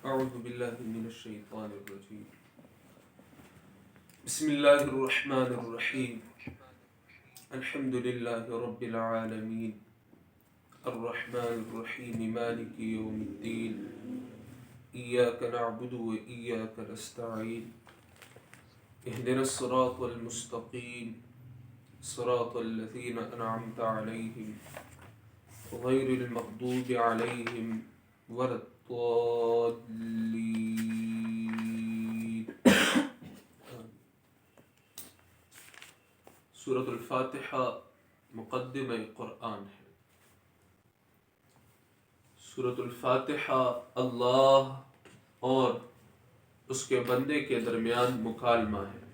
اعوذ باللہ من الشیطان الرجیم بسم اللہ الرحمن الرحیم الحمد للہ رب العالمین الرحمن الرحیم مالک یوم الدین ایاک نعبد و ایاک نستعین اہدنا الصراط المستقیم صراط الذین انعمت علیہم غیر المغضوب علیہم ولا الضالین۔ سورۃ الفاتحہ مقدمہ قرآن ہے۔ سورۃ الفاتحہ اللہ اور اس کے بندے کے درمیان مکالمہ ہے۔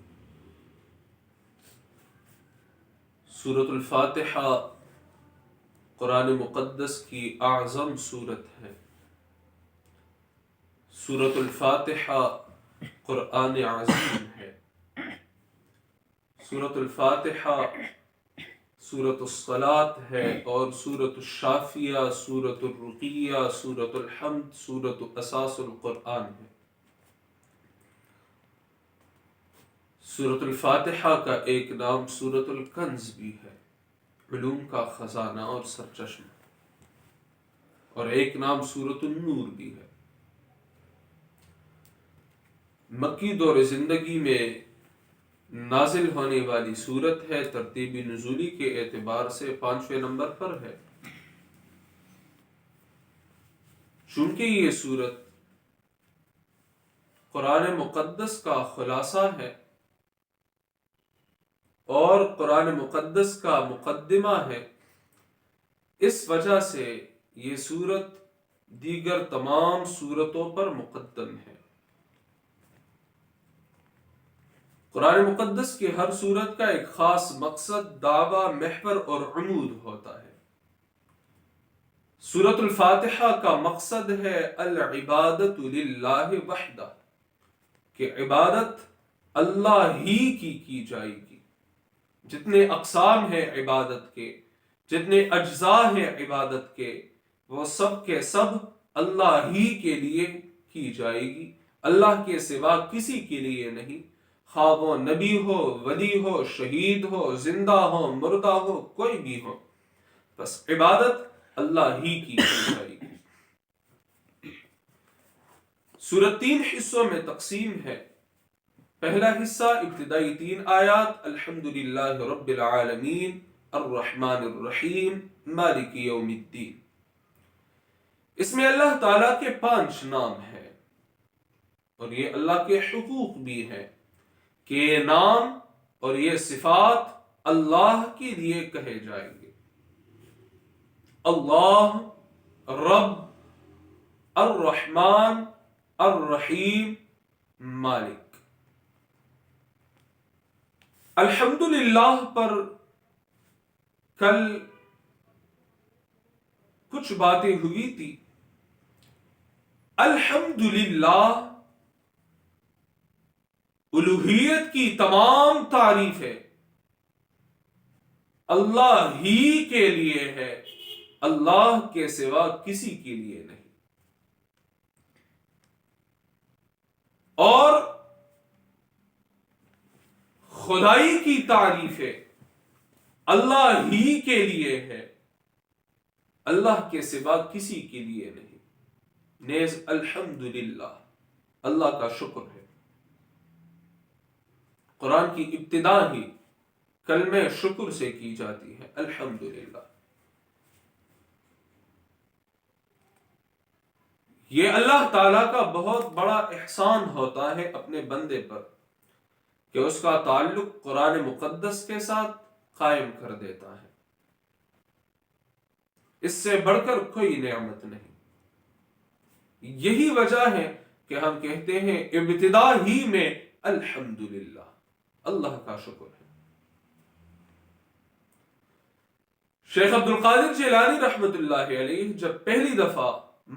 سورۃ الفاتحہ قرآن مقدس کی اعظم سورت ہے۔ سورۃ الفاتحہ قرآن عظیم ہے۔ سورۃ الفاتحہ سورۃ الصلاۃ ہے اور سورۃ الشافیہ، سورۃ الرقیہ، سورۃ الحمد، سورۃ اساس القرآن ہے۔ سورۃ الفاتحہ کا ایک نام سورۃ الکنز بھی ہے، علوم کا خزانہ اور سرچشمہ، اور ایک نام سورۃ النور بھی ہے۔ مکی دور زندگی میں نازل ہونے والی سورت ہے، ترتیب نزولی کے اعتبار سے 5ویں نمبر پر ہے۔ چونکہ یہ سورت قرآن مقدس کا خلاصہ ہے اور قرآن مقدس کا مقدمہ ہے، اس وجہ سے یہ سورت دیگر تمام سورتوں پر مقدم ہے۔ قرآن مقدس کی ہر سورت کا ایک خاص مقصد، دعویٰ، محور اور عمود ہوتا ہے۔ سورۃ الفاتحہ کا مقصد ہے العبادۃ للہ وحدہ، کہ عبادت اللہ ہی کی جائے گی۔ جتنے اقسام ہیں عبادت کے، جتنے اجزاء ہیں عبادت کے، وہ سب کے سب اللہ ہی کے لیے کی جائے گی، اللہ کے سوا کسی کے لیے نہیں، خواہ وہ نبی ہو، ولی ہو، شہید ہو، زندہ ہو، مردہ ہو، کوئی بھی ہو، بس عبادت اللہ ہی کی جائے گی۔ سورت 3 حصوں میں تقسیم ہے۔ پہلا حصہ ابتدائی 3 آیات، الحمدللہ رب العالمین الرحمن الرحیم مالک یوم الدین۔ اس میں اللہ تعالیٰ کے 5 نام ہیں، اور یہ اللہ کے حقوق بھی ہیں کہ یہ نام اور یہ صفات اللہ کے لیے کہے جائیں گے۔ اللہ، رب، الرحمن، الرحیم، مالک۔ الحمدللہ پر کل کچھ باتیں ہوئی تھی۔ الحمدللہ الوہیت کی تمام تعریفیں اللہ ہی کے لیے ہے، اللہ کے سوا کسی کے لیے نہیں۔ اور خدائی کی تعریفیں اللہ ہی کے لیے ہے، اللہ کے سوا کسی کے لیے نہیں۔ نیز الحمدللہ اللہ کا شکر ہے۔ قرآن کی ابتدا ہی کلمہ شکر سے کی جاتی ہے، الحمدللہ۔ یہ اللہ تعالیٰ کا بہت بڑا احسان ہوتا ہے اپنے بندے پر کہ اس کا تعلق قرآن مقدس کے ساتھ قائم کر دیتا ہے۔ اس سے بڑھ کر کوئی نعمت نہیں۔ یہی وجہ ہے کہ ہم کہتے ہیں ابتدا ہی میں الحمدللہ، اللہ کا شکر ہے۔ شیخ عبد القادر جیلانی رحمت اللہ علیہ جب پہلی دفعہ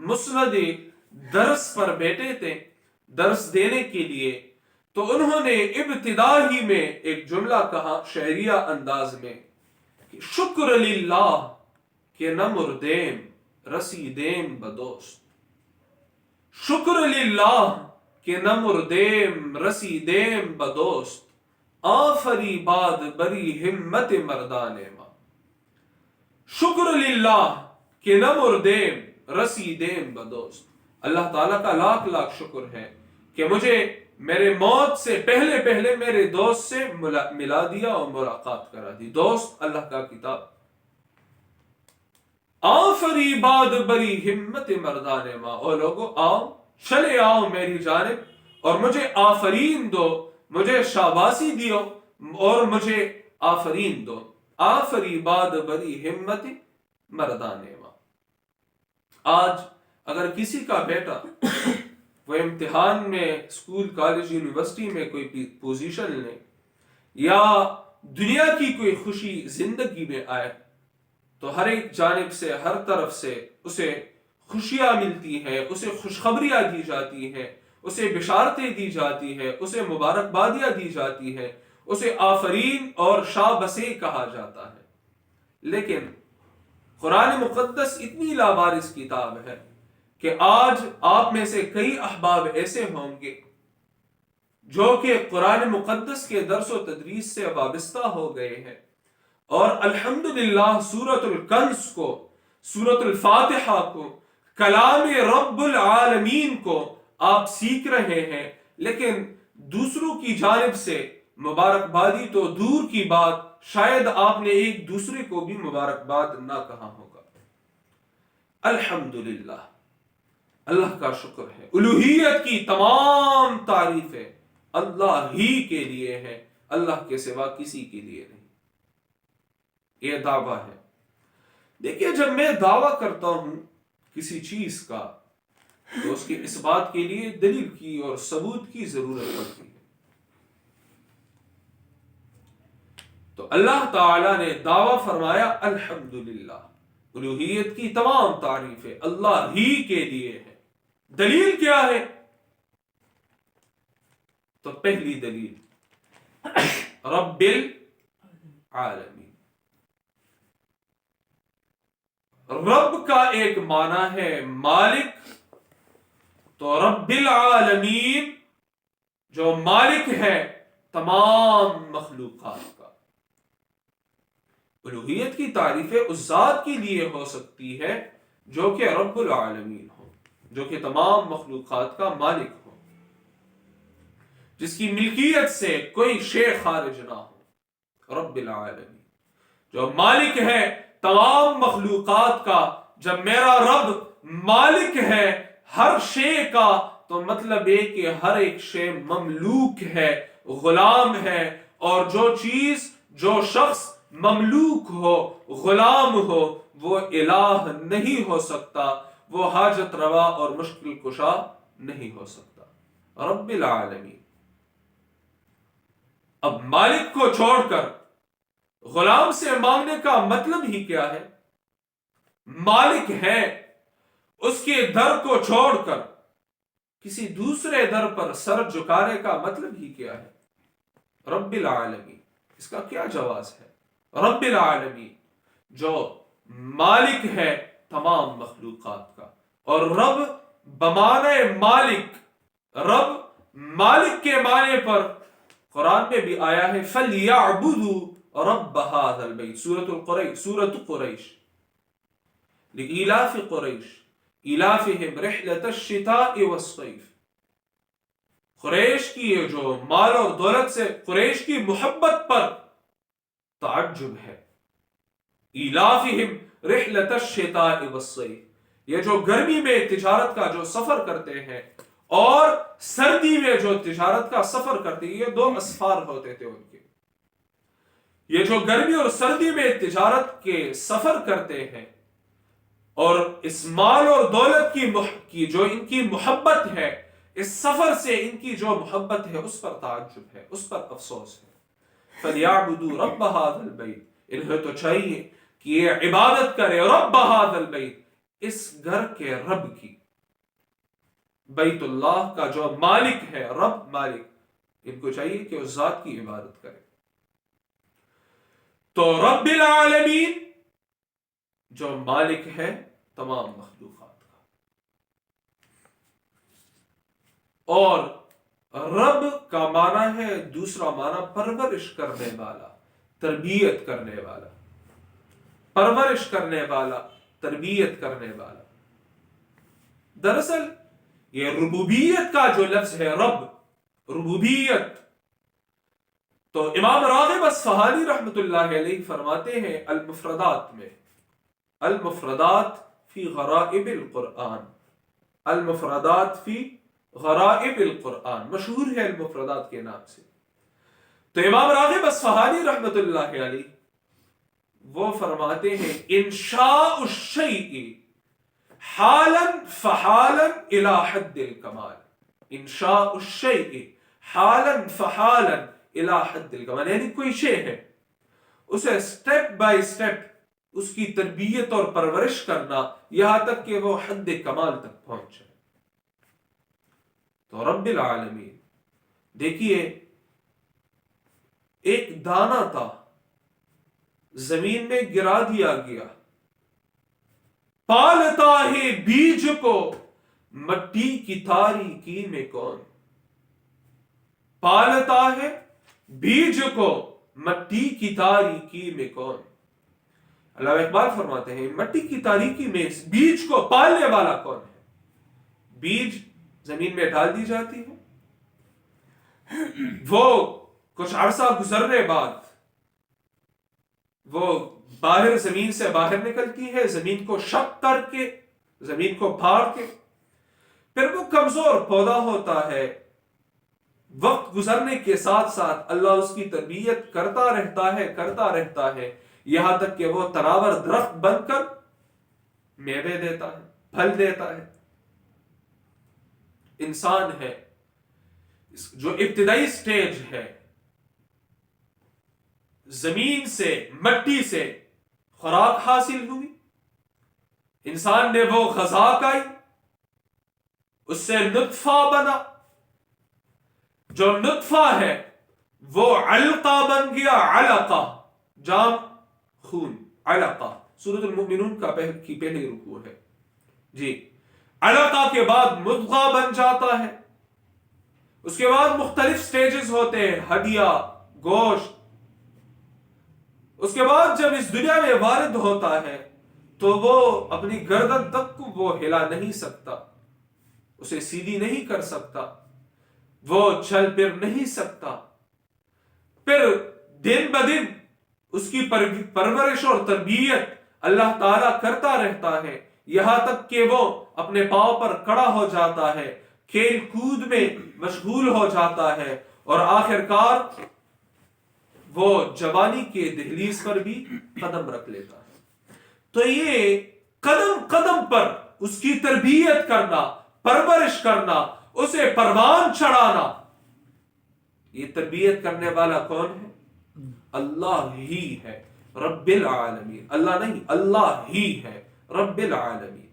مسند درس پر بیٹھے تھے درس دینے کے لیے، تو انہوں نے ابتدا ہی میں ایک جملہ کہا شعریہ انداز میں کہ شکر للہ کہ نہ مردیم رسیدیم بدوست۔ شکر للہ کہ نہ مردیم رسیدیم بدوست آفری باد بری ہمت مردانے ماں. شکر للہ کہ نہ مردیم رسیدیم بدوست. اللہ تعالیٰ کا لاکھ لاکھ شکر ہے کہ مجھے میرے موت سے پہلے میرے دوست سے ملا دیا اور ملاقات کرا دی. دوست اللہ کا کتاب. آفری باد بری ہمت مردانے ماں. او لوگو آؤ چلے آؤ میری جانب اور مجھے آفرین دو, مجھے شاباشی دیو اور مجھے آفرین دو. آفری باد بری ہمت مردانے ماں. آج اگر کسی کا بیٹا وہ امتحان میں اسکول کالج یونیورسٹی میں کوئی پوزیشن لے یا دنیا کی کوئی خوشی زندگی میں آئے تو ہر ایک جانب سے ہر طرف سے اسے خوشیاں ملتی ہیں, اسے خوشخبریاں دی جاتی ہیں, اسے بشارتیں دی جاتی ہیں, اسے مبارکبادیاں دی جاتی ہیں, اسے آفرین اور شابسے کہا جاتا ہے. لیکن قرآن مقدس اتنی لابارس کتاب ہے کہ آج آپ میں سے کئی احباب ایسے ہوں گے جو کہ قرآن مقدس کے درس و تدریس سے وابستہ ہو گئے ہیں اور الحمدللہ سورۃ الکنز کو, سورۃ الفاتحہ کو, کلام رب العالمین کو آپ سیکھ رہے ہیں, لیکن دوسروں کی جانب سے مبارکبادی تو دور کی بات, شاید آپ نے ایک دوسرے کو بھی مبارکباد نہ کہا ہوگا. الحمدللہ اللہ کا شکر ہے. الوہیت کی تمام تعریفیں اللہ ہی کے لیے ہیں, اللہ کے سوا کسی کے لیے نہیں. یہ دعویٰ ہے. دیکھیے جب میں دعویٰ کرتا ہوں کسی چیز کا تو اس کے اس بات کے لیے دلیل کی اور ثبوت کی ضرورت پڑتی ہے. تو اللہ تعالی نے دعویٰ فرمایا الحمدللہ, الوہیت کی تمام تعریفیں اللہ ہی کے لیے ہیں. دلیل کیا ہے؟ تو پہلی دلیل رب العالمین. رب کا ایک معنی ہے مالک, تو رب العالمین جو مالک ہے تمام مخلوقات کا. الوہیت کی تعریفیں اس ذات کے لیے ہو سکتی ہے جو کہ رب العالمین ہو, جو کہ تمام مخلوقات کا مالک ہو, جس کی ملکیت سے کوئی شے خارج نہ ہو. رب العالمین جو مالک ہے تمام مخلوقات کا. جب میرا رب مالک ہے ہر شے کا تو مطلب یہ کہ ہر ایک شے مملوک ہے, غلام ہے, اور جو چیز جو شخص مملوک ہو, غلام ہو, وہ الہ نہیں ہو سکتا, وہ حاجت روا اور مشکل کشا نہیں ہو سکتا. رب العالمین. اب مالک کو چھوڑ کر غلام سے مانگنے کا مطلب ہی کیا ہے؟ مالک ہے, اس کے در کو چھوڑ کر کسی دوسرے در پر سر جھکانے کا مطلب ہی کیا ہے؟ رب العالمین. اس کا کیا جواز ہے؟ رب العالمین جو مالک ہے تمام مخلوقات کا. اور رب بمعنی مالک, رب مالک کے معنی پر قرآن میں بھی آیا ہے فَلْيَعْبُدُوا رَبَّ هَذَا الْبَيْتِ. سورۃ قریش لِإِيلَافِ قریش إِيلَافِهِمْ رِحْلَةَ الشِّتَاءِ وَالصَّيْفِ. قریش کی جو مال اور دولت سے قریش کی محبت پر تعجب ہے. إِيلَافِهِمْ رِحْلَةَ الشِّتَاءِ وَالصَّيْفِ, یہ جو گرمی میں تجارت کا جو سفر کرتے ہیں اور سردی میں جو تجارت کا سفر کرتے ہیں, یہ دو اسفار ہوتے تھے ان کے. یہ جو گرمی اور سردی میں تجارت کے سفر کرتے ہیں اور اس مال اور دولت کی جو ان کی محبت ہے, اس سفر سے ان کی جو محبت ہے اس پر تعجب ہے, اس پر افسوس ہے. فَلْيَعْبُدُوا رَبَّ هَذَا الْبَيْتِ, انہیں تو چاہیے کہ یہ عبادت کرے رب هَذَا الْبَيْتِ, اس گھر کے رب کی. بیت اللہ کا جو مالک ہے, رب مالک, ان کو چاہیے کہ اس ذات کی عبادت کرے. تو رب العالمین جو مالک ہے تمام مخلوقات کا. اور رب کا معنی ہے، دوسرا معنی پرورش کرنے والا، تربیت کرنے والا، پرورش کرنے والا، تربیت کرنے والا۔ دراصل یہ ربوبیت کا جو لفظ ہے، رب، ربوبیت، تو امام راغب اصفہانی رحمت اللہ علیہ فرماتے ہیں المفردات میں، المفردات فی غرائب القرآن، المفردات فی غرائب القرآن، مشہور ہے المفردات کے نام سے۔ تو امام راغب اصفہانی رحمت اللہ علیہ وہ فرماتے ہیں انشاء الشیء حالا فحالا الى حد الکمال، انشاء الشیء حالا فحالا الى حد الکمال، یعنی کوئی شے ہے، اسے سٹیپ بائی سٹیپ اس کی تربیت اور پرورش کرنا یہاں تک کہ وہ حد کمال تک پہنچ جائے۔ تو رب العالمین، دیکھیے ایک دانہ تھا، زمین میں گرا دیا گیا، پالتا ہے بیج کو مٹی کی تاریکی میں کون، پالتا ہے بیج کو مٹی کی تاریکی میں کون۔ علامہ اقبال فرماتے ہیں مٹی کی تاریکی میں اس بیج کو پالنے والا کون ہے؟ بیج زمین میں ڈال دی جاتی ہے، وہ کچھ عرصہ گزرنے بعد وہ باہر زمین سے باہر نکلتی ہے، زمین کو شق کر کے، زمین کو پھاڑ کے، پھر وہ کمزور پودا ہوتا ہے، وقت گزرنے کے ساتھ ساتھ اللہ اس کی تربیت کرتا رہتا ہے یہاں تک کہ وہ تناور درخت بن کر میوے دیتا ہے، پھل دیتا ہے۔ انسان ہے جو ابتدائی سٹیج ہے، زمین سے، مٹی سے خوراک حاصل ہوئی، انسان نے وہ غذا کھائی، اس سے نطفہ بنا، جو نطفہ ہے وہ علقہ بن گیا، علقہ جام خون، علقہ سورۃ المؤمنون کی پہلی رکوع ہے جی۔ علقہ کے بعد مضغہ بن جاتا ہے، اس کے بعد مختلف سٹیجز ہوتے ہیں، ہڈیاں، گوشت، اس کے بعد جب اس دنیا میں وارد ہوتا ہے تو وہ اپنی گردن تک کو وہ ہلا نہیں سکتا، اسے سیدھی نہیں کر سکتا، وہ چل پھر نہیں سکتا، پھر دن بدن اس کی پرورش اور تربیت اللہ تعالیٰ کرتا رہتا ہے یہاں تک کہ وہ اپنے پاؤں پر کھڑا ہو جاتا ہے، کھیل کود میں مشغول ہو جاتا ہے، اور آخر کار وہ جوانی کے دہلیز پر بھی قدم رکھ لیتا ہے۔ تو یہ قدم قدم پر اس کی تربیت کرنا، پرورش کرنا، اسے پروان چڑھانا، یہ تربیت کرنے والا کون ہے؟ اللہ ہی ہے، رب العالمین، اللہ نہیں، اللہ ہی ہے رب العالمین۔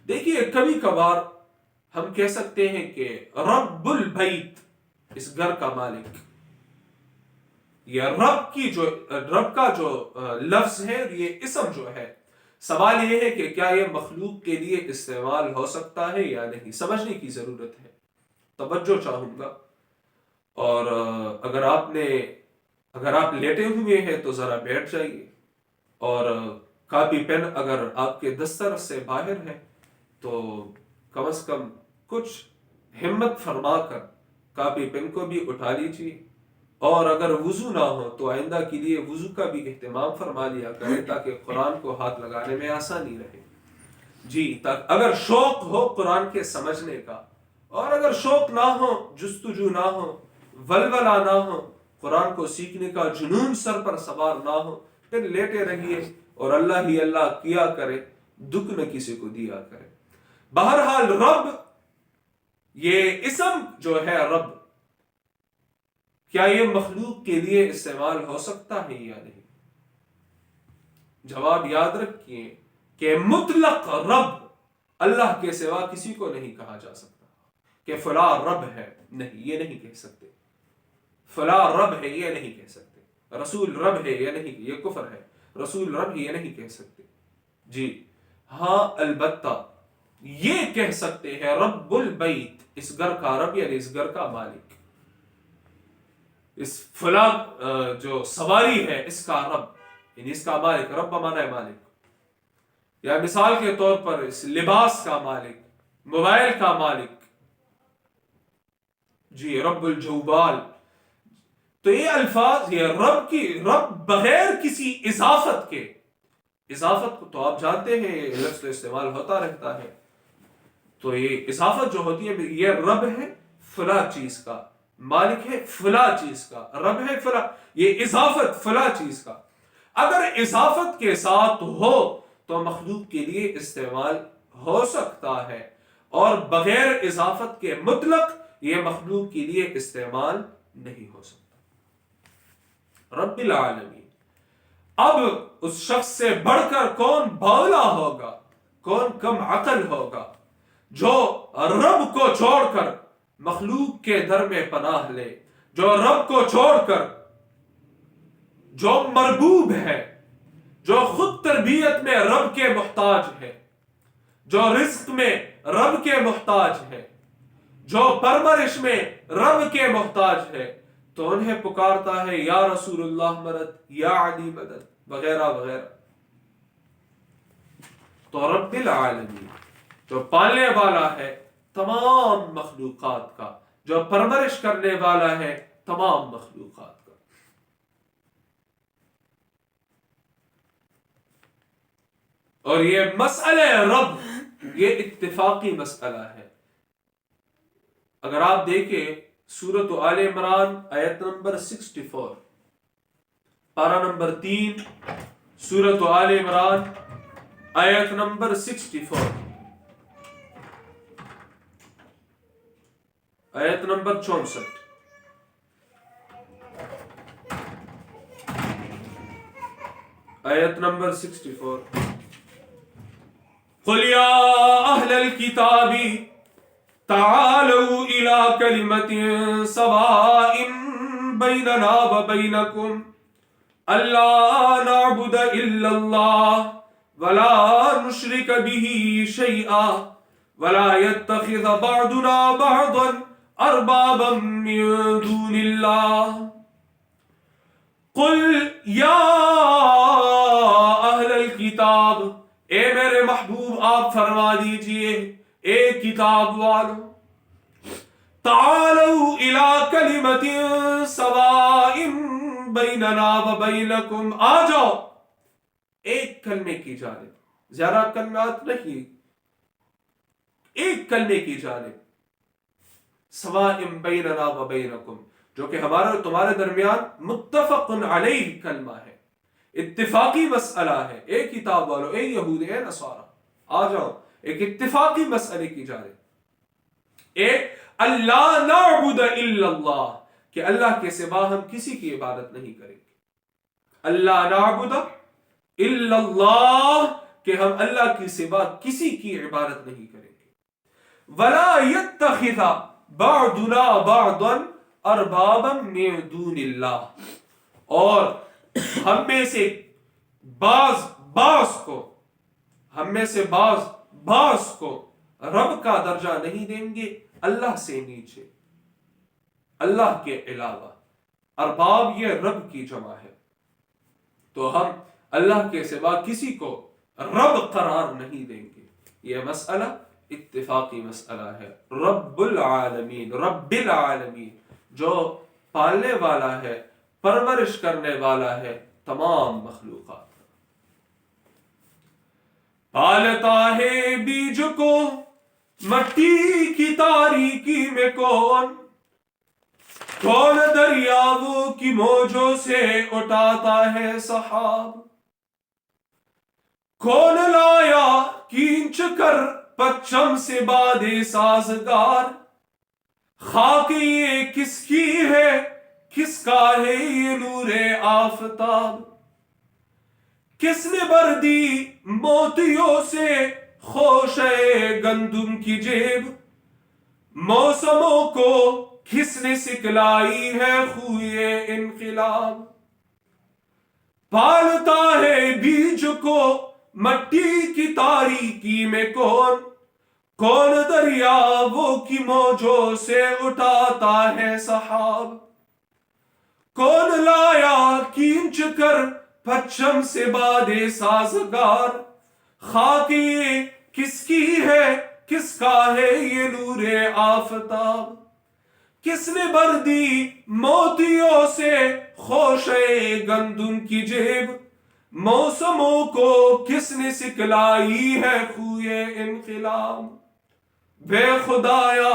دیکھیے کبھی کبھار ہم کہہ سکتے ہیں کہ رب البیت، اس گھر کا مالک، یہ رب کا جو لفظ ہے، یہ اسم جو ہے، سوال یہ ہے کہ کیا یہ مخلوق کے لیے استعمال ہو سکتا ہے یا نہیں، سمجھنے کی ضرورت ہے، توجہ چاہوں گا۔ اور اگر آپ لیٹے ہوئے ہیں تو ذرا بیٹھ جائیے، اور کاپی پین اگر آپ کے دسترس سے باہر ہے تو کم از کم کچھ ہمت فرما کر کاپی پین کو بھی اٹھا لیجیے، اور اگر وضو نہ ہو تو آئندہ کے لیے وضو کا بھی اہتمام فرما لیا کریں تاکہ قرآن کو ہاتھ لگانے میں آسانی رہے جی۔ اگر شوق ہو قرآن کے سمجھنے کا، اور اگر شوق نہ ہو، جستجو نہ ہو، ولولہ نہ ہو، قرآن کو سیکھنے کا جنون سر پر سوار نہ ہو، پھر لیٹے رہیے اور اللہ ہی اللہ کیا کرے، دکھ نہ کسی کو دیا کرے۔ بہرحال رب، یہ اسم جو ہے رب، کیا یہ مخلوق کے لیے استعمال ہو سکتا ہے یا نہیں؟ جواب یاد رکھیے کہ مطلق رب اللہ کے سوا کسی کو نہیں کہا جا سکتا کہ فلاں رب ہے، نہیں، یہ نہیں کہہ سکتے۔ فلاں رب ہے یہ نہیں کہہ سکتے، رسول رب ہے یہ نہیں، یہ کفر ہے، رسول رب ہے یہ نہیں کہہ سکتے جی۔ ہاں البتہ یہ کہہ سکتے ہیں رب البیت، اس گھر کا رب یعنی اس گھر کا مالک، اس فلاں جو سواری ہے اس کا رب یعنی اس کا مالک، رب مانا ہے مالک، یا مثال کے طور پر اس لباس کا مالک، موبائل کا مالک، جی رب الجوبال. تو یہ الفاظ یہ رب بغیر کسی اضافت کے، اضافت کو تو آپ جانتے ہیں یہ لفظ تو استعمال ہوتا رہتا ہے، تو یہ اضافت جو ہوتی ہے یہ رب ہے فلاں چیز کا، مالک ہے فلاں چیز کا، رب ہے فلاں، یہ اضافت فلاں چیز کا. اگر اضافت کے ساتھ ہو تو مخلوق کے لیے استعمال ہو سکتا ہے، اور بغیر اضافت کے مطلق یہ مخلوق کے لیے استعمال نہیں ہو سکتا. رب العالمین. اب اس شخص سے بڑھ کر کون بولا ہوگا، کون کم عقل ہوگا جو رب کو چھوڑ کر مخلوق کے در میں پناہ لے، جو رب کو چھوڑ کر، جو مربوب ہے، جو خود تربیت میں رب کے محتاج ہے، جو رزق میں رب کے محتاج ہے، جو پرورش میں رب کے محتاج ہے، تو انہیں پکارتا ہے یا رسول اللہ مدد، یا علی مدد وغیرہ وغیرہ. تو رب العالمین جو پالنے والا ہے تمام مخلوقات کا، جو پرورش کرنے والا ہے تمام مخلوقات کا. اور یہ مسئلہ رب یہ اتفاقی مسئلہ ہے. اگر آپ دیکھیں سورۃ آل عمران آیت نمبر 64، پارہ نمبر 3 سورۃ آل عمران آیت نمبر 64، آیت نمبر 64، آیت نمبر 64. قل یا اہل الکتاب تعالوا الى کلمۃ سواء بیننا وبینکم الا نعبد الا اللہ ولا نشرک به شیئا ولا يتخذ بعضنا بعضا اربابا من دون اللہ. قل یا اہل الکتاب، اے میرے محبوب آپ فرما دیجئے اے کتاب والو، تعالوا الی کلمۃ سواء بیننا وبینکم، آ جاؤ ایک کلمے کی جانب، زیادہ کلمات نہیں، ایک کلمے کی جانب، سواء بیننا وبینکم، جو کہ ہمارے اور تمہارے درمیان متفق علیہ کلمہ ہے، اتفاقی مسئلہ ہے. اے کتاب والو، اے یہود، اے نصارہ، آ جاؤ ایک اتفاقی مسئلے کی جانب. ایک اللہ نعبد الا اللہ، کہ اللہ کے سوا ہم کسی کی عبادت نہیں کریں گے. اللہ نعبد الا اللہ، کہ ہم اللہ کے سوا کسی کی عبادت نہیں کریں گے. ولا يتخذ بعضنا بعضا اربابا من دون اللہ، اور ہم میں سے بعض کو رب کا درجہ نہیں دیں گے اللہ سے نیچے، اللہ کے علاوہ. ارباب یہ رب کی جمع ہے، تو ہم اللہ کے سوا کسی کو رب قرار نہیں دیں گے. یہ مسئلہ اتفاقی مسئلہ ہے. رب العالمین جو پالنے والا ہے، پرورش کرنے والا ہے تمام مخلوقات. پالتا ہے بیج کو مٹی کی تاریکی میں کون دریاؤں کی موجوں سے اٹھاتا ہے سحاب. کون لایا کھینچ کر پچھم سے بادے سازگار، خاک یہ کس کی ہے، کس کا ہے یہ نور آفتاب. کس نے بھر دی موتیوں سے خوشے گندم کی جیب، موسموں کو کس نے سکلائی ہے خوئے انقلاب. پالتا ہے بیج کو مٹی کی تاریکی میں کون کون دریاؤں کی موجوں سے اٹھاتا ہے سحاب، کون لایا کھینچ کر پرچم سے باد سازگار، خاک یہ کس کی ہے کس کا ہے یہ نور آفتاب، کس نے بھر دی موتیوں سے خوشے گندم کی جیب، موسموں کو کس نے سکلائی ہے خوئے انقلاب، بے خدایا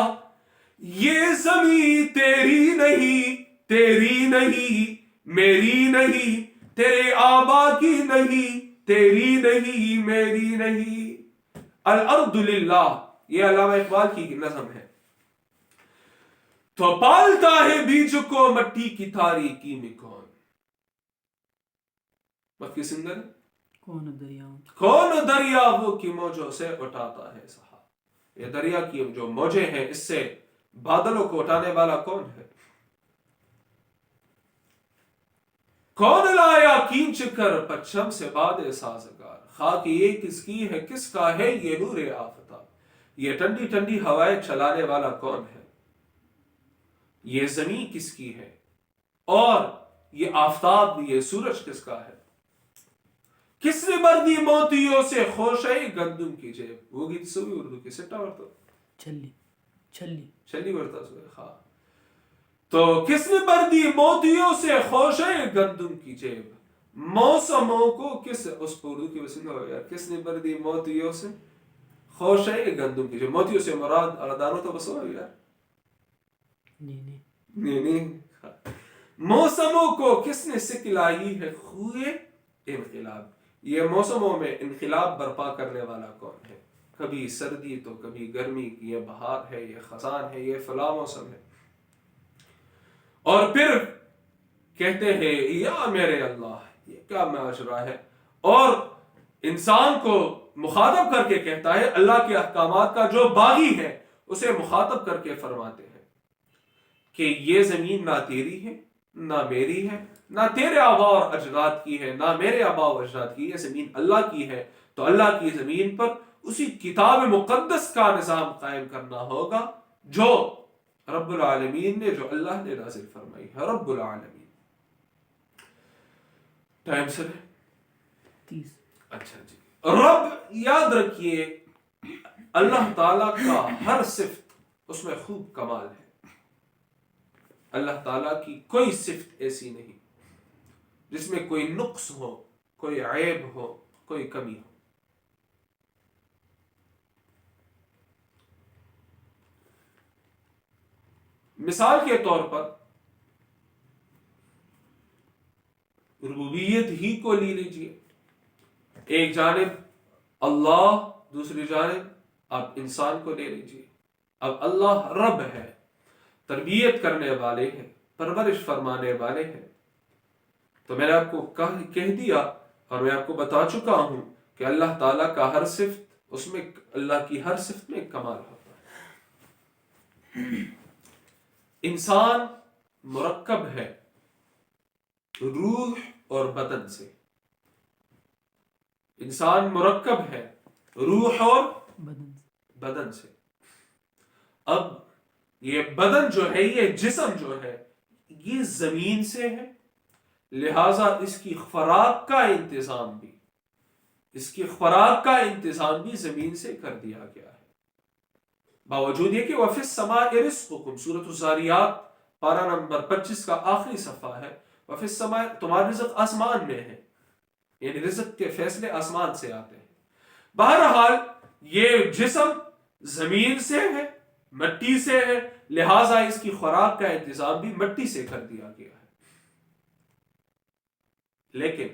یہ زمین تیری نہیں، تیری نہیں میری نہیں، تیرے آبا کی نہیں، تیری نہیں میری نہیں۔ الارض للہ، یہ علامہ اقبال کی نظم ہے۔ تو پالتا ہے بیج کو مٹی کی تاریکی میں کون، مکی سندر، کون دریاؤں کی موجوں سے اٹھاتا ہے سحاب، یہ دریا کی جو موجیں ہیں اس سے بادلوں کو اٹھانے والا کون ہے، کون لایا کھینچ کر پرچم سے باد سازگار، خاک یہ کس کی ہے کس کا ہے یہ نور آفتاب، یہ ٹھنڈی ٹھنڈی ہوائیں چلانے والا کون ہے، یہ زمین کس کی ہے، اور یہ آفتاب یہ سورج کس کا ہے، کس نے بھر دی موتیوں سے خوشے گندم کی جیب، وہ گیت سوی اردو کی سٹا ورتا چھلی ورتا سوی خواہ، تو کس نے بھر دی موتیوں سے خوشے گندم کی جیب، موسموں کو کس، اس کو اردو کی وسنگا ہو یار، کس نے بھر دی موتیوں سے خوشے گندم کی جیب، موتیوں سے مراد اردانو تو بسو یار، نہیں موسموں کو کس نے سکلائی ہے خوئے انقلاب، یہ موسموں میں انقلاب برپا کرنے والا کون ہے، کبھی سردی تو کبھی گرمی، یہ بہار ہے یہ خزان ہے یہ فلاں موسم ہے، اور پھر کہتے ہیں یا میرے اللہ، یہ کیا ماجرا ہے، اور انسان کو مخاطب کر کے کہتا ہے، اللہ کے احکامات کا جو باغی ہے اسے مخاطب کر کے فرماتے ہیں کہ یہ زمین نہ تیری ہے نہ میری ہے نہ تیرے آبا اور اجداد کی ہے نہ میرے آبا اور اجداد کی، یہ زمین اللہ کی ہے، تو اللہ کی زمین پر اسی کتاب مقدس کا نظام قائم کرنا ہوگا جو رب العالمین نے، جو اللہ نے نازل فرمائی ہے، رب العالمین۔ ٹائم سے ہے؟ اچھا جی، رب یاد رکھیے اللہ تعالیٰ کا ہر صفت اس میں خوب کمال ہے، اللہ تعالیٰ کی کوئی صفت ایسی نہیں جس میں کوئی نقص ہو، کوئی عیب ہو، کوئی کمی ہو۔ مثال کے طور پر ربوبیت ہی کو لے لیجئے، ایک جانب اللہ، دوسری جانب آپ انسان کو لے لیجئے، اب اللہ رب ہے، تربیت کرنے والے ہیں، پرورش فرمانے والے ہیں، تو میں نے آپ کو کہہ دیا اور میں آپ کو بتا چکا ہوں کہ اللہ تعالیٰ کا ہر صفت، اس میں اللہ کی ہر صفت میں کمال ہوتا ہے۔ انسان مرکب ہے روح اور بدن سے، انسان مرکب ہے روح اور بدن سے، اب یہ بدن جو ہے، یہ جسم جو ہے، یہ زمین سے ہے، لہٰذا اس کی خوراک کا انتظام بھی زمین سے کر دیا گیا ہے، باوجود یہ کہ وَفِي السَّمَاءِ رِزْقُكُمْ سورۃ الذاریات پارہ نمبر 25 کا آخری صفحہ ہے، وَفِي السَّمَاءِ تمہارا رزق آسمان میں ہے، یعنی رزق کے فیصلے آسمان سے آتے ہیں۔ بہرحال یہ جسم زمین سے ہے، مٹی سے ہے، لہٰذا اس کی خوراک کا انتظام بھی مٹی سے کر دیا گیا ہے، لیکن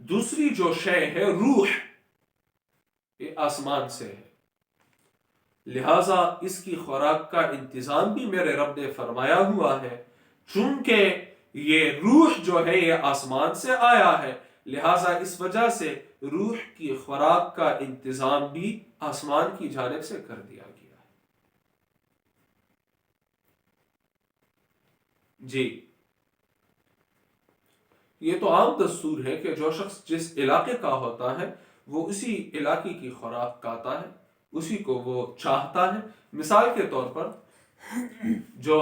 دوسری جو شے ہے روح، یہ آسمان سے ہے، لہٰذا اس کی خوراک کا انتظام بھی میرے رب نے فرمایا ہوا ہے، چونکہ یہ روح جو ہے یہ آسمان سے آیا ہے، لہٰذا اس وجہ سے روح کی خوراک کا انتظام بھی آسمان کی جانب سے کر دیا گیا ہے۔ جی، یہ تو عام دستور ہے کہ جو شخص جس علاقے کا ہوتا ہے وہ اسی علاقے کی خوراک کھاتا ہے، اسی کو وہ چاہتا ہے. مثال کے طور پر جو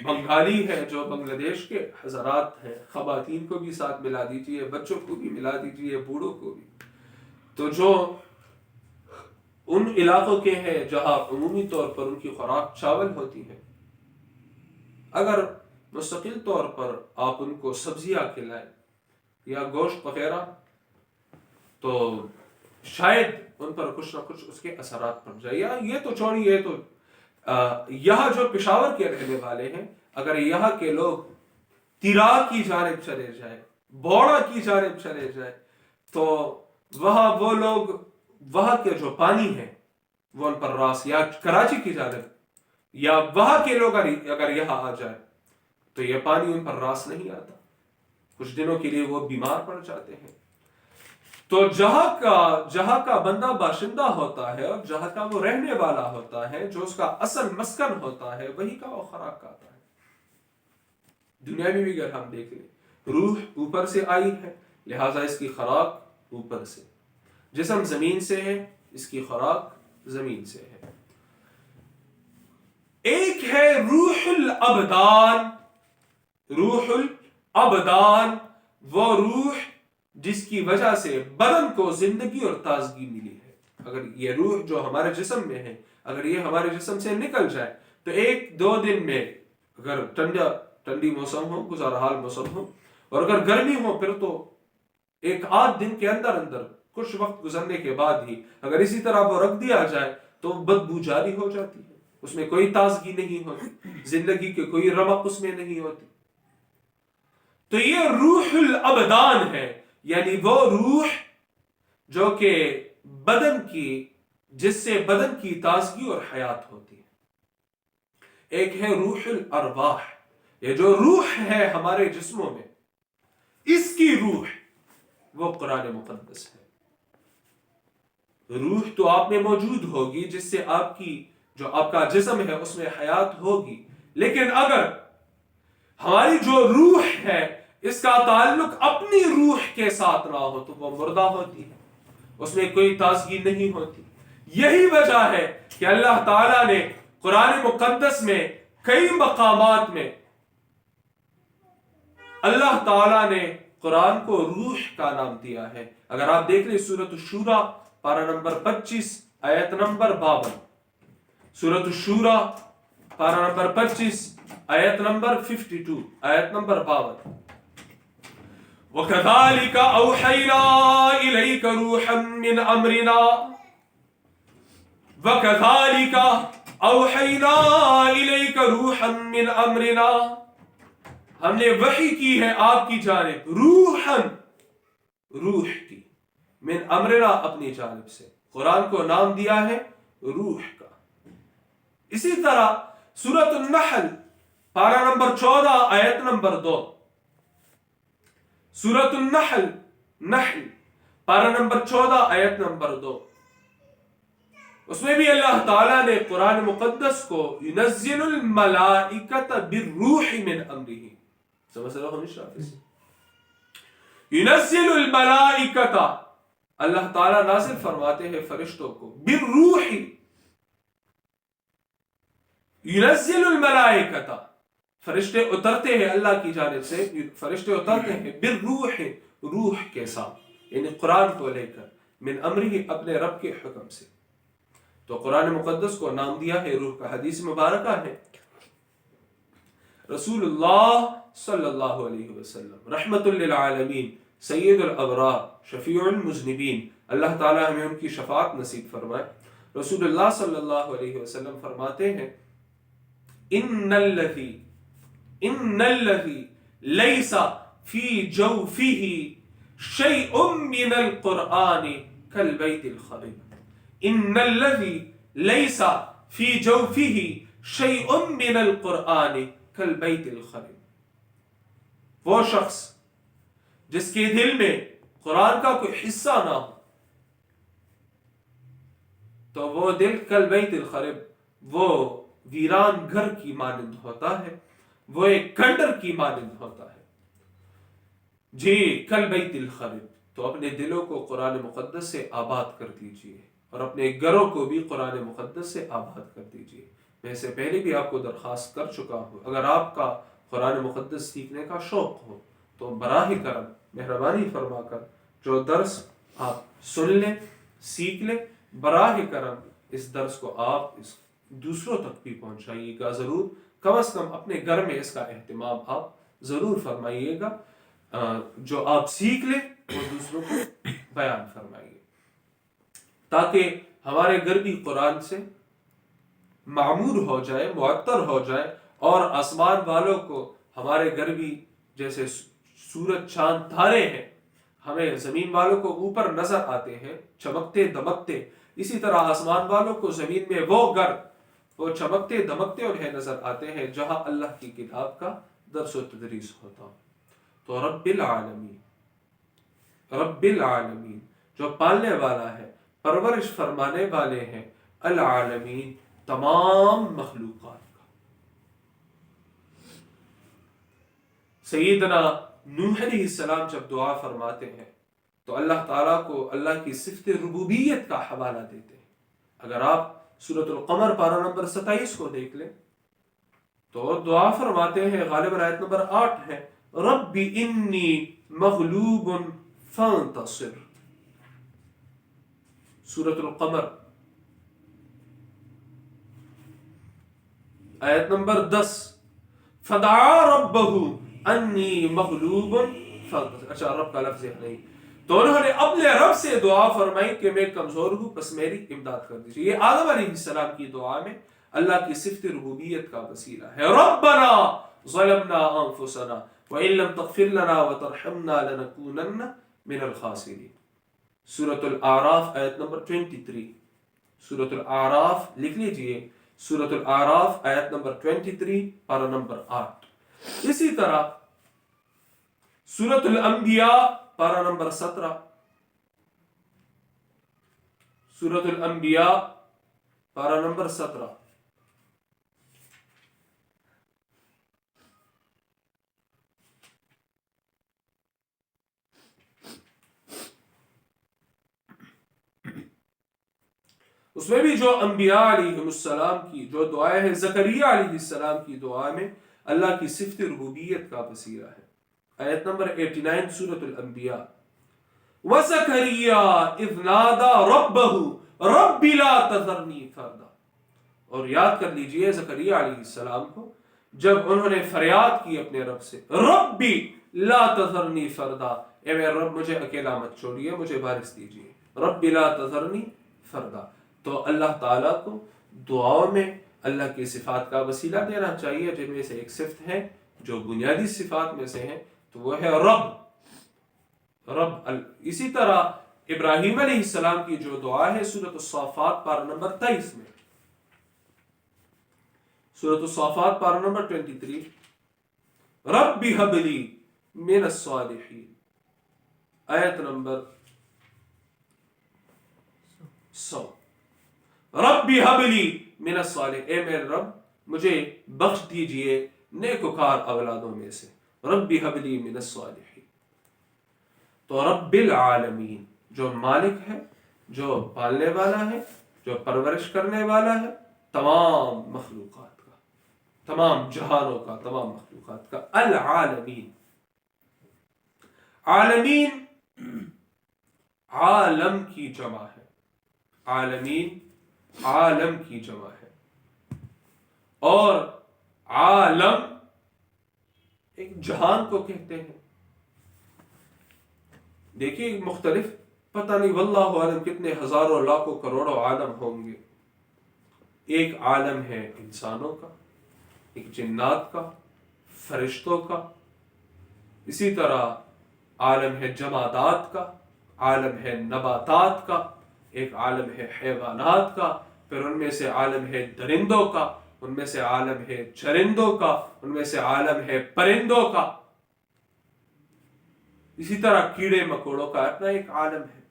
بنگالی ہے، جو بنگلہ دیش کے حضرات ہیں، خواتین کو بھی ساتھ ملا دیجئے، بچوں کو بھی ملا دیجئے، بوڑھوں کو بھی، تو جو ان علاقوں کے ہیں جہاں عمومی طور پر ان کی خوراک چاول ہوتی ہے، اگر مستقل طور پر آپ ان کو سبزیاں کھلائیں یا گوشت وغیرہ، تو شاید ان پر کچھ نہ کچھ اس کے اثرات پڑ جائے. یا یہ تو چھوڑیے، تو یہاں جو پشاور کے رہنے والے ہیں، اگر یہاں کے لوگ تیرا کی جانب چلے جائیں، بوڑا کی جانب چلے جائیں، تو وہاں وہ لوگ، وہاں کے جو پانی ہے وہ ان پر راس، یا کراچی کی جانب یا وہاں کے لوگ اگر یہاں آ جائے تو یہ پانی ان پر راس نہیں آتا، کچھ دنوں کے لیے وہ بیمار پڑ جاتے ہیں. تو جہاں کا بندہ باشندہ ہوتا ہے اور جہاں کا وہ رہنے والا ہوتا ہے، جو اس کا اصل مسکن ہوتا ہے، وہی کا وہ خوراک کھاتا ہے. دنیا میں بھی اگر ہم دیکھ لیں، روح اوپر سے آئی ہے، لہٰذا اس کی خوراک اوپر سے. جسم زمین سے ہے، اس کی خوراک زمین سے ہے. ایک ہے روح الابدان. روح الابدان وہ روح جس کی وجہ سے بدن کو زندگی اور تازگی ملی ہے. اگر یہ روح جو ہمارے جسم میں ہے، اگر یہ ہمارے جسم سے نکل جائے تو 1-2 دن میں، اگر ٹھنڈی موسم ہو، گزارحال موسم ہو، اور اگر گرمی ہو، پھر تو 1-8 دن کے اندر کچھ وقت گزرنے کے بعد ہی اگر اسی طرح وہ رکھ دیا جائے تو بدبو جاری ہو جاتی ہے، اس میں کوئی تازگی نہیں ہوتی، زندگی کے کوئی رمق اس میں نہیں ہوتی. تو یہ روح الابدان ہے، یعنی وہ روح جو کہ بدن کی، جس سے بدن کی تازگی اور حیات ہوتی ہے. ایک ہے روح الارواح، یہ جو روح ہے ہمارے جسموں میں، اس کی روح وہ قرآن مقدس ہے. روح تو آپ میں موجود ہوگی جس سے آپ کا جسم ہے اس میں حیات ہوگی، لیکن اگر ہماری جو روح ہے اس کا تعلق اپنی روح کے ساتھ نہ ہو تو وہ مردہ ہوتی ہے، اس میں کوئی تازگی نہیں ہوتی. یہی وجہ ہے کہ اللہ تعالیٰ نے قرآن مقدس میں کئی مقامات میں اللہ تعالیٰ نے قرآن کو روح کا نام دیا ہے. اگر آپ دیکھ لیں سورۃ الشورى پارہ نمبر 25 آیت نمبر 52، سورۃ الشورى پارہ نمبر 25 آیت نمبر 52، آیت نمبر 52. وَكَذَلِكَ أَوْحَيْنَا إِلَيْكَ رُوحًا مِّنْ أَمْرِنَا وَكَذَلِكَ أَوْحَيْنَا إِلَيْكَ رُوحًا مِّنْ أَمْرِنَا، ہم نے وحی کی ہے آپ کی جانب، روحاً، روح کی، من امرنا، اپنی جانب سے. قرآن کو نام دیا ہے روح کا. اسی طرح سورۃ النحل پارہ نمبر 14 آیت نمبر 2، سورۃ النحل، نحل پارہ نمبر 14 آیت نمبر 2، اس میں بھی اللہ تعالیٰ نے قرآن مقدس کو ينزل الملائکۃ بالروح من امرہ، سمجھ رہے ہو ہمیشہ، ينزل الملائکۃ، اللہ تعالیٰ نازل فرماتے ہیں فرشتوں کو، بالروح، ينزل الملائکۃ، فرشتے اترتے ہیں اللہ کی جانب سے، فرشتے اترتے ہیں بالروح، روح کے ساتھ، یعنی قرآن کو لے کر، من امرہ، اپنے رب کے حکم سے. تو قرآن مقدس کو نام دیا ہے روح کا. حدیث مبارکہ ہے رسول اللہ صلی اللہ علیہ وسلم رحمت للعالمین، سید الابرار، شفیع المذنبین، اللہ تعالی ہمیں ان کی شفاعت نصیب فرمائے. رسول اللہ صلی اللہ علیہ وسلم فرماتے ہیں ان الذی لیس فی جوفہ شیء من القرآن کالبیت الخرب. ان الذی لیس فی جوفہ شیء من القرآن کالبیت الخرب، وہ شخص جس کے دل میں قرآن کا کوئی حصہ نہ ہو تو وہ دل کالبیت الخرب، وہ ویران گھر کی مانند ہوتا ہے، وہ ایک کھنڈر کی مانند ہوتا ہے. جی کالبیت الخرب. تو اپنے دلوں کو قرآن مقدس سے آباد کر دیجئے اور اپنے گھروں کو بھی قرآن مقدس سے آباد کر دیجیے۔ میں اس سے پہلے بھی آپ کو درخواست کر چکا ہوں، اگر آپ کا قرآن مقدس سیکھنے کا شوق ہو تو براہ کرم مہربانی فرما کر جو درس آپ سن لیں، سیکھ لیں، براہ کرم اس درس کو آپ دوسروں تک بھی پہنچائیے گا ضرور، کم از کم اپنے گھر میں اس کا اہتمام آپ ضرور فرمائیے گا۔ جو آپ سیکھ لیں وہ دوسروں کو بیان فرمائیے، تاکہ ہمارے گھر بھی قرآن سے معمور ہو جائے، معطر ہو جائے، اور آسمان والوں کو ہمارے گھر بھی جیسے سورج چاند تارے ہیں ہمیں زمین والوں کو اوپر نظر آتے ہیں چمکتے دمکتے، اسی طرح آسمان والوں کو زمین میں وہ گھر وہ چمکتے دمکتے انہیں نظر آتے ہیں جہاں اللہ کی کتاب کا درس و تدریس ہوتا۔ تو رب العالمین جو پالنے والا ہے، پرورش فرمانے والے ہیں، العالمین تمام مخلوقات کا۔ سیدنا نوح علیہ السلام جب دعا فرماتے ہیں تو اللہ تعالیٰ کو اللہ کی صفت ربوبیت کا حوالہ دیتے ہیں۔ اگر آپ سورۃ القمر پارہ نمبر 27 کو دیکھ لیں تو دعا فرماتے ہیں، غالباً آیت نمبر 8 ہے، رب انی مغلوب فانتصر۔ سورۃ القمر آیت نمبر 10، فدعا ربہ انی مغلوب فانتصر۔ اچھا، رب کا لفظ نہیں، تو انہوں نے اپنے رب سے دعا فرمائی کہ میں کمزور ہوں، بس میری امداد کر دیجیے۔ یہ آدم علیہ السلام کی دعا میں اللہ کی صفت ربوبیت کا وسیلہ ہے۔ ربنا ظلمنا انفسنا وان لم تغفر لنا وترحمنا لنکونن من الخاسرین۔ سورۃ الاعراف آیت نمبر 23، سورۃ الاعراف لکھ لیجئے، سورۃ الاعراف آیت نمبر 23 پارہ نمبر 8۔ اسی طرح سورۃ الانبیاء پارہ نمبر 17، سورۃ الانبیاء پارہ نمبر 17۔ اس میں بھی جو انبیاء علیہ السلام کی جو دعائیں ہیں، زکریا علیہ السلام کی دعا میں اللہ کی صفت ربوبیت کا وسیلہ ہے۔ آیت نمبر 89 سورۃ الانبیاء، وَزَكَرِيَّا إِذْ نَادَى رَبَّهُ رَبِّ لَا تَذَرْنِي فَرْدًا۔ اور یاد کر لیجئے زکریا علیہ السلام کو جب انہوں نے فریاد کی اپنے رب سے، ربی لا تذرنی فردا، اے میرے رب مجھے اکیلا مت چھوڑیے، مجھے وارث دیجئے، ربی لا تذرنی فردا۔ تو اللہ تعالیٰ کو دعاؤں میں اللہ کی صفات کا وسیلہ دینا چاہیے، جن میں سے ایک صفت ہے جو بنیادی صفات میں سے ہے تو وہ ہے رب۔ اسی طرح ابراہیم علیہ السلام کی جو دعا ہے سورۃ الصافات پارہ نمبر 23 میں، سورۃ الصافات پارہ نمبر 23، رب ہب لی من الصالحین، آیت نمبر 100، رب ہب لی من الصالحین، اے میرے رب مجھے بخش دیجئے نیکوکار اولادوں میں سے، رب ہب لی من الصالحین۔ تو رب العالمین جو مالک ہے، جو پالنے والا ہے، جو پرورش کرنے والا ہے تمام مخلوقات کا، تمام جہانوں کا، تمام مخلوقات کا، العالمین۔ عالمین عالم کی جمع ہے، عالمین عالم کی جمع ہے، اور عالم ایک جہان کو کہتے ہیں۔ دیکھیے مختلف، پتہ نہیں واللہ عالم کتنے ہزاروں لاکھوں کروڑوں عالم ہوں گے۔ ایک عالم ہے انسانوں کا، ایک جنات کا، فرشتوں کا، اسی طرح عالم ہے جمادات کا، عالم ہے نباتات کا، ایک عالم ہے حیوانات کا، پھر ان میں سے عالم ہے درندوں کا، ان میں سے عالم ہے چرندوں کا، ان میں سے عالم ہے پرندوں کا، اسی طرح کیڑے مکوڑوں کا اپنا ایک عالم ہے،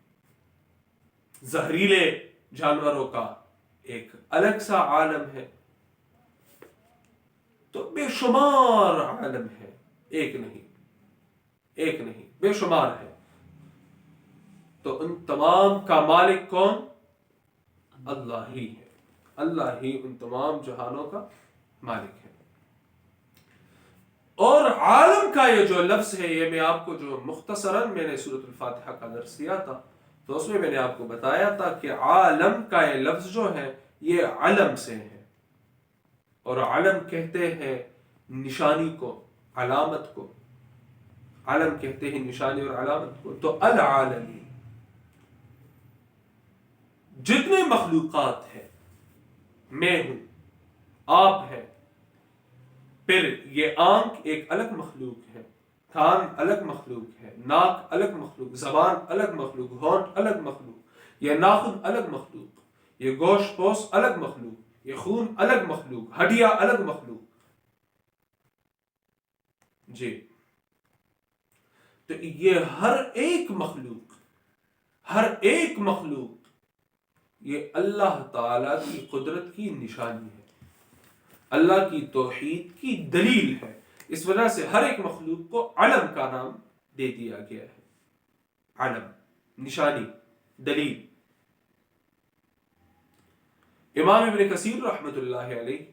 زہریلے جانوروں کا ایک الگ سا عالم ہے۔ تو بے شمار عالم ہے، ایک نہیں بے شمار ہے۔ تو ان تمام کا مالک کون؟ اللہ ہی ہے، اللہ ہی ان تمام جہانوں کا مالک ہے۔ اور عالم کا یہ جو لفظ ہے، یہ میں آپ کو جو مختصراً میں نے سورۃ الفاتحہ کا درس دیا تھا تو اس میں نے آپ کو بتایا تھا کہ عالم کا یہ لفظ جو ہے یہ علم سے ہے، اور علم کہتے ہیں نشانی کو، علامت کو، علم کہتے ہیں نشانی اور علامت کو۔ تو العالمین، جتنے مخلوقات ہیں، میں ہوں، آپ ہیں، پھر یہ آنکھ ایک الگ مخلوق ہے، کان الگ مخلوق ہے، ناک الگ مخلوق، زبان الگ مخلوق، ہونٹ الگ مخلوق، یہ ناخن الگ مخلوق، یہ گوشت پوست الگ مخلوق، یہ خون الگ مخلوق، ہڈیاں الگ مخلوق۔ جی، تو یہ ہر ایک مخلوق یہ اللہ تعالی کی قدرت کی نشانی ہے، اللہ کی توحید کی دلیل ہے۔ اس وجہ سے ہر ایک مخلوق کو علم کا نام دے دیا گیا ہے، علم، نشانی، دلیل۔ امام ابن کثیر رحمۃ اللہ علیہ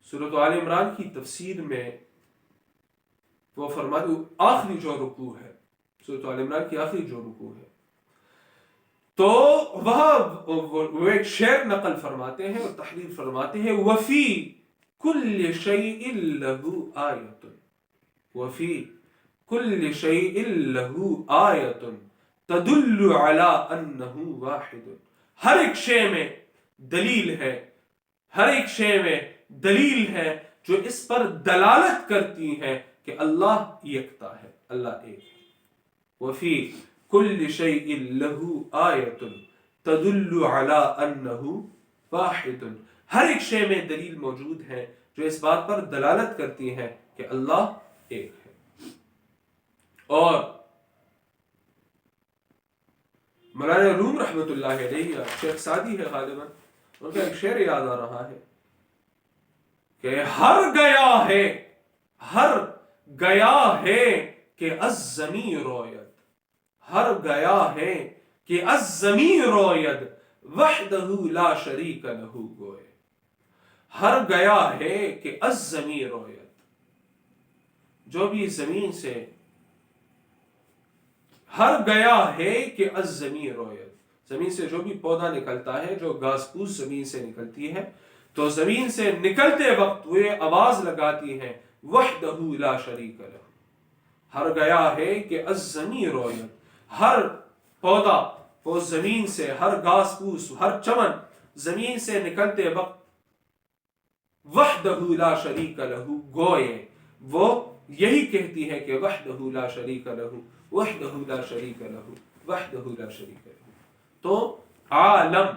سورۃ آل عمران کی تفسیر میں وہ فرماتے، آخری جو رکوع ہے سورۃ آل عمران کی آخری جو رکوع ہے، تو وہاں وہ ایک شعر نقل فرماتے ہیں اور تحریر فرماتے ہیں، وفی کل شیء لہ آیۃ، وفی کل شیء لہ آیۃ تدل علی انہ واحد، ہر ایک شے میں دلیل ہے، ہر ایک شے میں دلیل ہے جو اس پر دلالت کرتی ہے کہ اللہ یکتا ہے، اللہ ایک ہے۔ وفی کل شیء لہ آیۃ تدل علی انہ واحد، ہر ایک شے میں دلیل موجود ہے جو اس بات پر دلالت کرتی ہے کہ اللہ ایک ہے۔ اور مولانا روم رحمۃ اللہ علیہ، شیخ سعدی ہے غالباً، ان کا ایک شعر یاد آ رہا ہے کہ ہر گیا ہے کہ از زمیں روید، ہر گیا ہے کہ از زمیں روید وحدہ لا شریک لہ گوئے، ہر گیا ہے کہ از زمیں روید، جو بھی زمین سے، ہر گیا ہے کہ از زمیں روید، زمین سے جو بھی پودا نکلتا ہے، جو گھاس پھوس زمین سے نکلتی ہے، تو زمین سے نکلتے وقت وہ آواز لگاتی ہے وحدہ لا شریک لہ، ہر گیا ہے کہ از زمیں روید، ہر پودا وہ زمین سے، ہر گھاس پھوس، ہر چمن زمین سے نکلتے وقت وحدہ لا شریک لہ گوئے، وہ یہی کہتی ہے کہ وحدہ لا شریک لہ، وحدہ لا شریک لہ، وحدہ لا شریک لہ۔ تو عالم،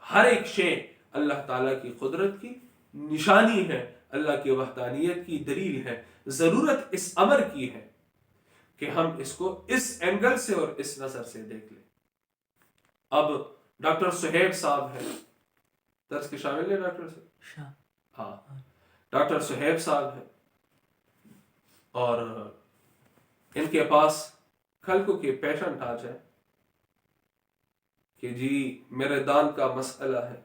ہر ایک شے اللہ تعالیٰ کی قدرت کی نشانی ہے، اللہ کی وحدانیت کی دلیل ہے۔ ضرورت اس امر کی ہے کہ ہم اس کو اس اینگل سے اور اس نظر سے دیکھ لیں۔ اب ڈاکٹر سہیب صاحب ہیں، درس کے شامل ہیں ڈاکٹر صاحب؟ ہاں، ڈاکٹر سہیب صاحب ہیں، اور ان کے پاس کل کو کہ پیشنٹ آ جائے کہ جی میرے دانت کا مسئلہ ہے،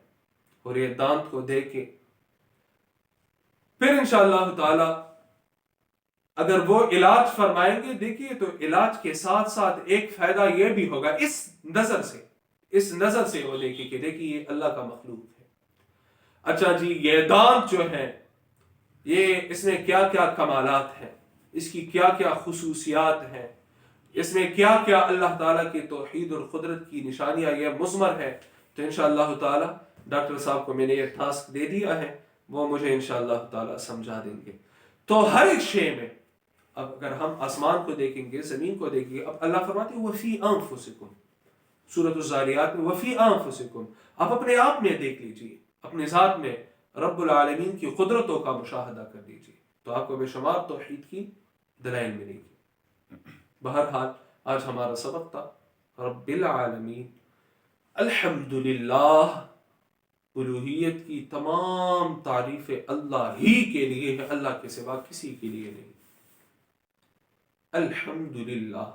اور یہ دانت کو دے کے پھر انشاءاللہ تعالی اگر وہ علاج فرمائیں گے، دیکھیے تو علاج کے ساتھ ساتھ ایک فائدہ یہ بھی ہوگا، اس نظر سے وہ دیکھیں کہ دیکھیے یہ اللہ کا مخلوق ہے۔ اچھا جی، یہ دانت جو ہے یہ اس میں کیا کیا کمالات ہیں، اس کی کیا کیا خصوصیات ہیں، اس میں کیا کیا اللہ تعالیٰ کی توحید اور قدرت کی نشانیاں یہ مضمر ہے، تو انشاءاللہ تعالی ڈاکٹر صاحب کو میں نے یہ ٹاسک دے دیا ہے، وہ مجھے انشاءاللہ تعالی سمجھا دیں گے۔ تو ہر ایک شے میں، اب اگر ہم آسمان کو دیکھیں گے، زمین کو دیکھیں گے، اب اللہ فرماتے ہیں وَفِي أَنفُسِكُمْ، سورۃ الذاریات میں وَفِي أَنفُسِكُمْ، آپ اپنے آپ میں دیکھ لیجئے، اپنے ذات میں رب العالمین کی قدرتوں کا مشاہدہ کر لیجئے، تو آپ کو بے شمار توحید کی دلائل ملے گی۔ بہرحال آج ہمارا سبق تھا رب العالمین، الحمدللہ، الوہیت کی تمام تعریفیں اللہ ہی کے لیے ہے، اللہ کے سوا کسی کے لیے نہیں۔ الحمدللہ،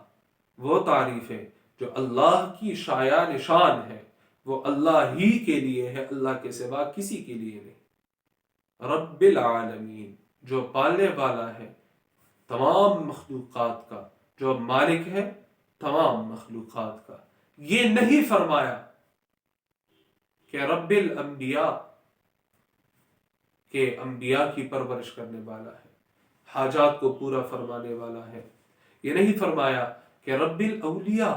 وہ تعریفیں جو اللہ کی شایان شان ہے، وہ اللہ ہی کے لیے ہے، اللہ کے سوا کسی کے لیے نہیں۔ رب العالمین، جو پالنے والا ہے تمام مخلوقات کا، جو مالک ہے تمام مخلوقات کا۔ یہ نہیں فرمایا کہ رب الانبیاء، کہ انبیاء کی پرورش کرنے والا ہے، حاجات کو پورا فرمانے والا ہے۔ یہ نہیں فرمایا کہ رب الاولیاء،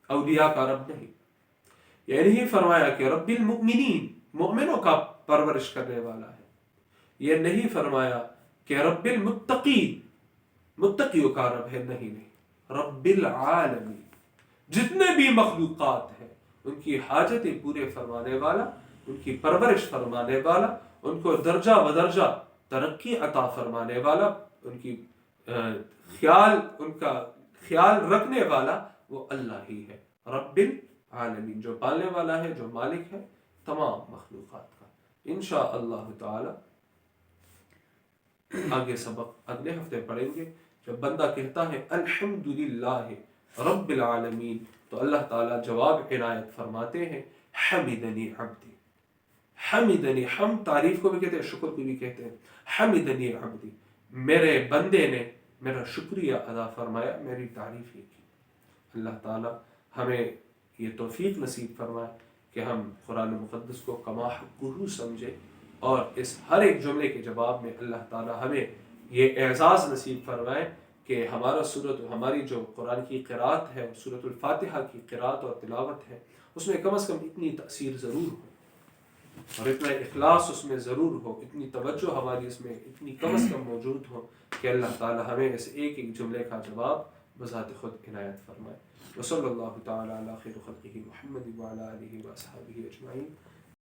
اولیاء کا رب نہیں۔ یہ نہیں فرمایا کہ رب المؤمنین، مومنوں کا پرورش کرنے والا ہے۔ یہ نہیں فرمایا کہ رب المتقین، متقیوں کا رب ہے، نہیں نہیں، رب العالمین، جتنے بھی مخلوقات ہیں ان کی حاجتیں پورے فرمانے والا، ان کی پرورش فرمانے والا، ان کو درجہ بدرجہ ترقی عطا فرمانے والا، ان کی ان کا خیال رکھنے والا وہ اللہ ہی ہے، رب العالمین، جو پالنے والا ہے، جو مالک ہے تمام مخلوقات کا۔ انشاءاللہ تعالی آگے سبق اگلے ہفتے پڑھیں گے۔ جب بندہ کہتا ہے الحمدللہ رب العالمین تو اللہ تعالیٰ جواب عنایت فرماتے ہیں حمدنی عبدی۔ حمدنی، حمد تعریف کو بھی کہتے ہیں، شکر کو بھی کہتے ہیں۔ حمدنی عبدی، میرے بندے نے میرا شکریہ ادا فرمایا، میری تعریف ہی کی۔ اللہ تعالیٰ ہمیں یہ توفیق نصیب فرمائے کہ ہم قرآن مقدس کو کما حقہ سمجھے، اور اس ہر ایک جملے کے جواب میں اللہ تعالیٰ ہمیں یہ اعزاز نصیب فرمائے کہ ہماری جو قرآن کی قرات ہے، سورۃ الفاتحہ کی قرات اور تلاوت ہے، اس میں کم از کم اتنی تأثیر ضرور ہو، اور اتنا اخلاص اس میں ضرور ہو، اتنی توجہ ہماری اس میں اتنی کم از کم موجود ہو کہ اللہ تعالیٰ ہمیں اس ایک ایک جملے کا جواب بذات خود عنایت فرمائے۔ وصلی اللہ تعالیٰ علی خیر خلقہ محمد وعلی آلہ وصحبہ اجمعین۔